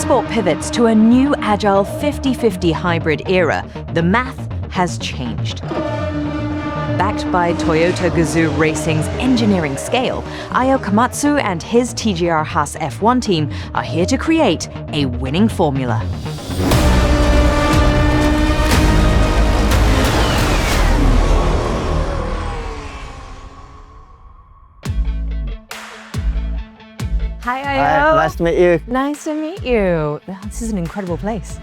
motorsport pivots to a new agile 50-50 hybrid era, the math has changed. Backed by Toyota Gazoo Racing's engineering scale, Ayo Komatsu and his TGR Haas F1 team are here to create a winning formula. Hi, Ayo. Hi, nice to meet you. Nice to meet you. This is an incredible place.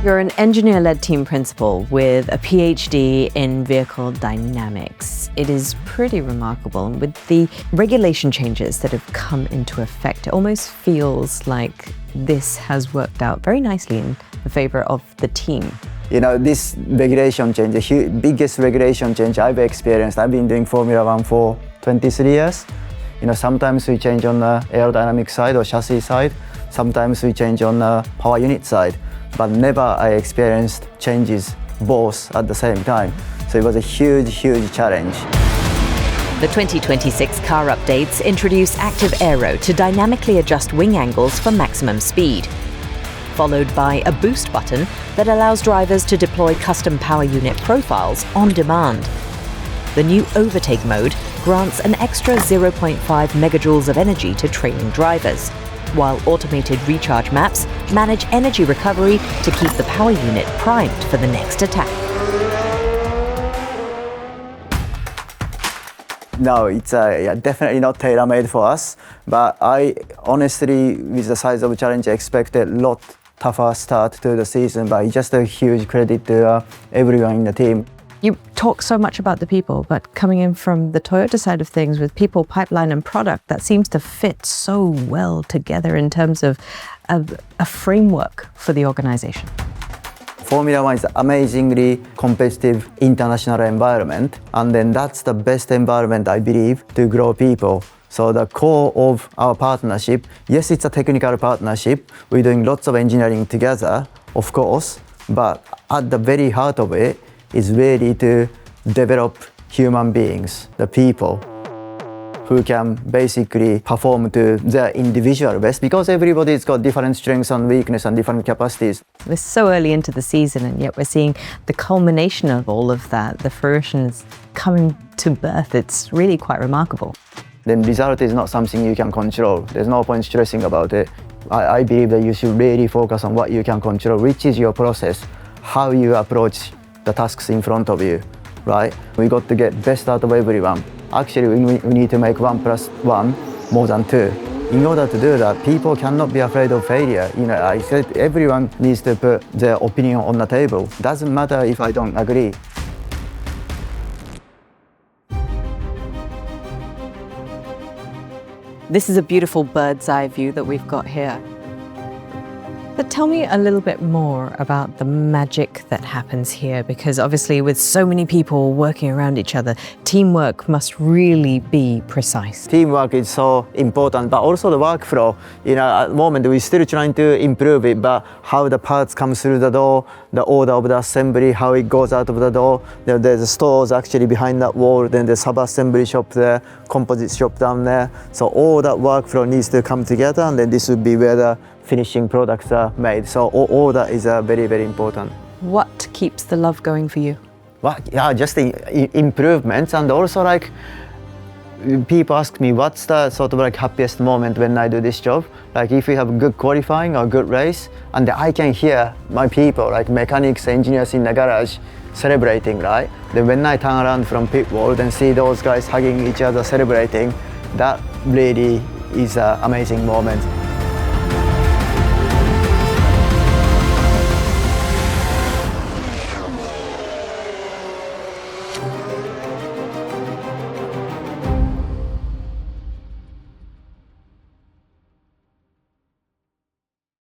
You're an engineer-led team principal with a PhD in vehicle dynamics. It is pretty remarkable. And with the regulation changes that have come into effect, it almost feels like this has worked out very nicely in the favor of the team. You know, this regulation change, the biggest regulation change I've experienced. I've been doing Formula One for 23 years. You know, sometimes we change on the aerodynamic side or chassis side. Sometimes we change on the power unit side. But never I experienced changes both at the same time. So it was a huge, huge challenge. The 2026 car updates introduce Active Aero to dynamically adjust wing angles for maximum speed, followed by a boost button that allows drivers to deploy custom power unit profiles on demand. The new Overtake Mode grants an extra 0.5 megajoules of energy to training drivers, while automated recharge maps manage energy recovery to keep the power unit primed for the next attack. No, it's definitely not tailor-made for us, but I honestly, with the size of the challenge, I expected a lot tougher start to the season, but it's just a huge credit to everyone in the team. You talk so much about the people, but coming in from the Toyota side of things with people, pipeline and product, that seems to fit so well together in terms of a framework for the organization. Formula One is an amazingly competitive international environment, and then that's the best environment, I believe, to grow people. So the core of our partnership, yes, it's a technical partnership. We're doing lots of engineering together, of course, but at the very heart of it is really to develop human beings, the people, who can basically perform to their individual best, because everybody's got different strengths and weaknesses and different capacities. We're so early into the season, and yet we're seeing the culmination of all of that. The fruition is coming to birth. It's really quite remarkable. The result is not something you can control. There's no point stressing about it. I believe that you should really focus on what you can control, which is your process, how you approach the tasks in front of you, right? We got to get best out of everyone. Actually, we need to make 1 + 1 more than 2. In order to do that, people cannot be afraid of failure. You know, I said everyone needs to put their opinion on the table. Doesn't matter if I don't agree. This is a beautiful bird's eye view that we've got here. But tell me a little bit more about the magic that happens here, because obviously with so many people working around each other, teamwork must really be precise. Teamwork is so important, but also the workflow. You know, at the moment we're still trying to improve it, but how the parts come through the door, the order of the assembly, how it goes out of the door. There's the stores actually behind that wall, then the sub-assembly shop there, composite shop down there. So all that workflow needs to come together, and then this would be where the finishing products are made. So all that is very, very important. What keeps the love going for you? Well, yeah, just the improvements, and also like people ask me what's the sort of like happiest moment when I do this job. Like if we have a good qualifying or good race, and I can hear my people, like mechanics, engineers in the garage celebrating, right? Then when I turn around from pit wall and see those guys hugging each other celebrating, that really is an amazing moment.